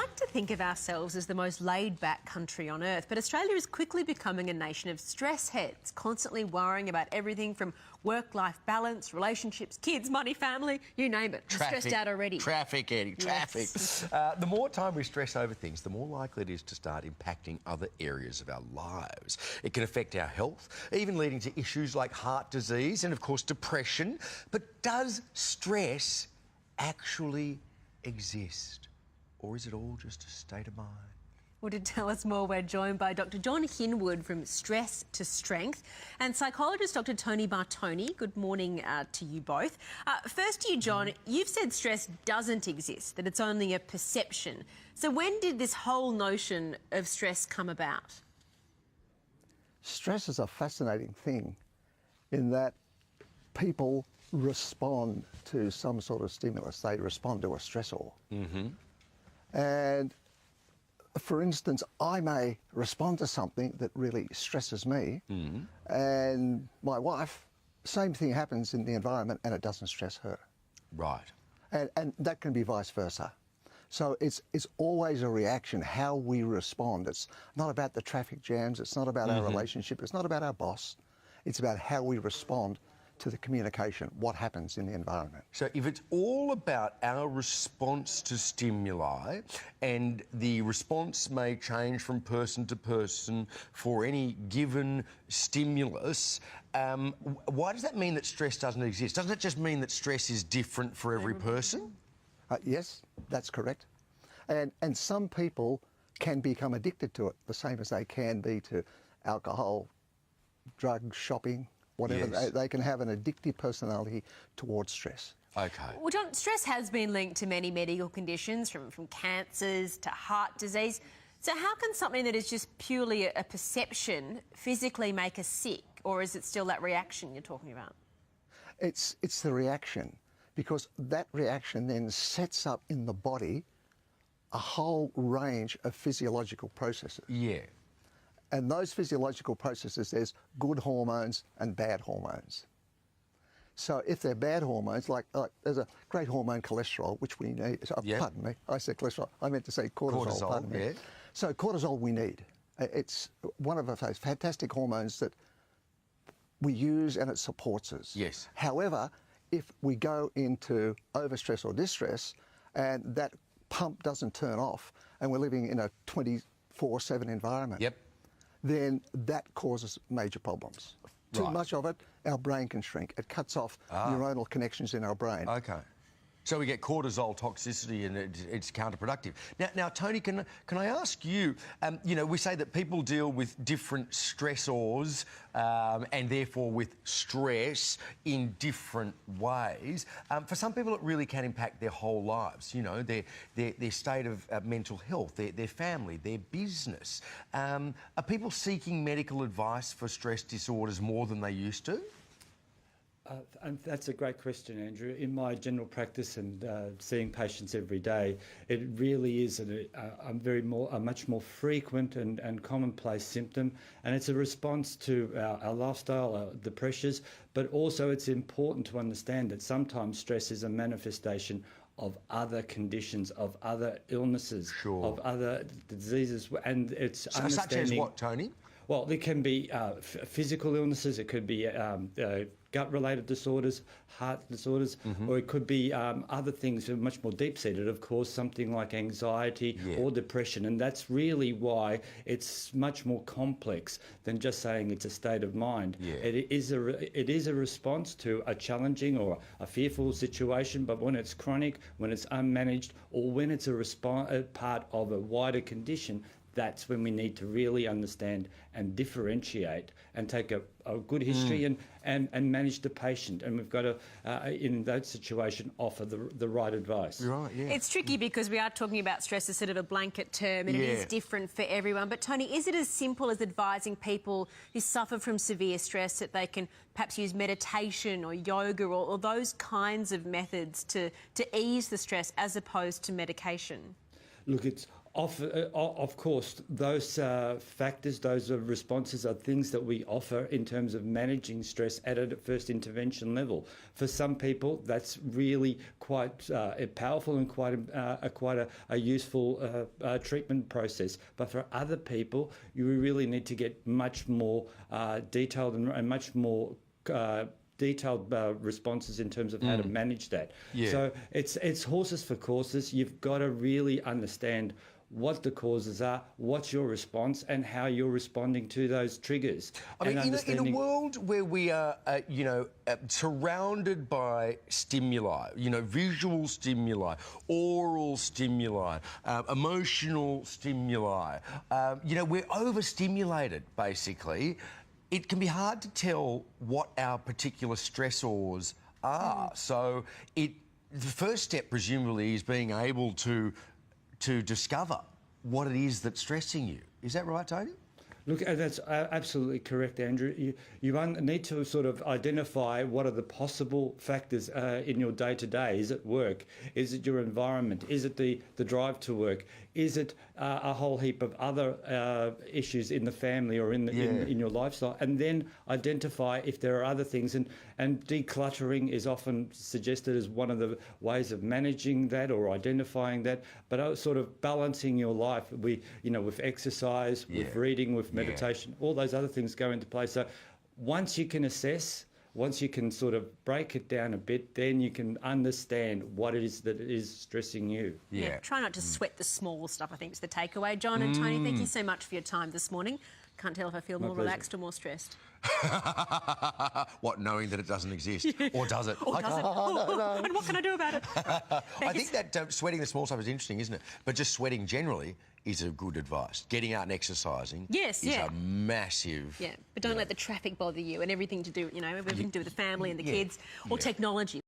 like to think of ourselves as the most laid-back country on earth, but Australia is quickly becoming a nation of stress heads, constantly worrying about everything from work-life balance, relationships, kids, money, family, you name it. Traffic, stressed out already. Traffic, Eddie, traffic. Yes. The more time we stress over things, the more likely it is to start impacting other areas of our lives. It can affect our health, even leading to issues like heart disease and, of course, depression. But does stress actually exist? Or is it all just a state of mind? Well, to tell us more, we're joined by Dr. John Hinwood from Stress to Strength and psychologist Dr. Tony Bartoni. Good morning to you both. First to you, John, you've said stress doesn't exist, that it's only a perception. So when did this whole notion of stress come about? Stress is a fascinating thing in that people respond to some sort of stimulus. They respond to a stressor. And for instance, I may respond to something that really stresses me, and my wife, same thing happens in the environment and it doesn't stress her. Right. And that can be vice versa. So it's always a reaction, how we respond. It's not about the traffic jams, it's not about our relationship, it's not about our boss. It's about how we respond to the communication, what happens in the environment. So if it's all about our response to stimuli, and the response may change from person to person for any given stimulus, why does that mean that stress doesn't exist? Doesn't it just mean that stress is different for every person? Yes, that's correct. And some people can become addicted to it, the same as they can be to alcohol, drugs, shopping, whatever. Yes. They can have an addictive personality towards stress. Okay. Well, John, stress has been linked to many medical conditions, from cancers to heart disease. So how can something that is just purely a perception physically make us sick, or is it still that reaction you're talking about? It's the reaction, because that reaction then sets up in the body a whole range of physiological processes. Yeah. And those physiological processes, there's good hormones and bad hormones. So if they're bad hormones, like there's a great hormone, cholesterol, which we need. Pardon me, I said cholesterol. I meant to say cortisol. Pardon me. Yeah. So cortisol we need. It's one of those fantastic hormones that we use and it supports us. Yes. However, if we go into overstress or distress and that pump doesn't turn off and we're living in a 24/7 environment, then that causes major problems. Too much of it, our brain can shrink. It cuts off neuronal connections in our brain. Okay. So we get cortisol toxicity and it's counterproductive. Now, Tony, can I ask you, you know, we say that people deal with different stressors and therefore with stress in different ways. For some people, it really can impact their whole lives, you know, their state of mental health, their family, their business. Are people seeking medical advice for stress disorders more than they used to? And that's a great question, Andrew. In my general practice and seeing patients every day, it really is a much more frequent and commonplace symptom, and it's a response to our lifestyle, the pressures, but also it's important to understand that sometimes stress is a manifestation of other conditions, of other illnesses, of other diseases, and it's such as what, Tony? Well, there can be physical illnesses, it could be gut-related disorders, heart disorders, or it could be other things that are much more deep-seated, of course, something like anxiety or depression. And that's really why it's much more complex than just saying it's a state of mind. It is a response to a challenging or a fearful situation, but when it's chronic, when it's unmanaged, or when it's a part of a wider condition, that's when we need to really understand and differentiate and take a good history and manage the patient. And we've got to, in that situation, offer the right advice. Right, yeah. It's tricky because we are talking about stress as sort of a blanket term and it is different for everyone. But, Tony, is it as simple as advising people who suffer from severe stress that they can perhaps use meditation or yoga or those kinds of methods to ease the stress as opposed to medication? Look, it's Of course, those factors, those responses are things that we offer in terms of managing stress at a first intervention level. For some people, that's really quite powerful and quite a useful treatment process. But for other people, you really need to get much more detailed and much more detailed responses in terms of how to manage that. Yeah. So it's horses for courses. You've got to really understand what the causes are, what's your response, and how you're responding to those triggers. I mean, in a world where we are, surrounded by stimuli, visual stimuli, oral stimuli, emotional stimuli, we're overstimulated, basically. It can be hard to tell what our particular stressors are. So the first step, presumably, is being able to discover what it is that's stressing you. Is that right, Tony? Look, that's absolutely correct, Andrew. You need to sort of identify what are the possible factors in your day-to-day. Is it work? Is it your environment? Is it the drive to work? Is it a whole heap of other issues in the family or in your lifestyle? And then identify if there are other things. And decluttering is often suggested as one of the ways of managing that or identifying that. But sort of balancing your life, with exercise, with reading, with meditation, all those other things go into play. So once you can assess, once you can sort of break it down a bit, then you can understand what it is that is stressing you. Yeah. Try not to sweat the small stuff, I think, is the takeaway. John and Tony, thank you so much for your time this morning. Can't tell if I feel more relaxed or more stressed. What, knowing that it doesn't exist? Or does it? Or does it? No. And what can I do about it? I think that sweating the small stuff is interesting, isn't it? But just sweating generally is a good advice. Getting out and exercising is a massive... Yeah, but don't let the traffic bother you and everything to do, everything to do with the family and the kids or technology.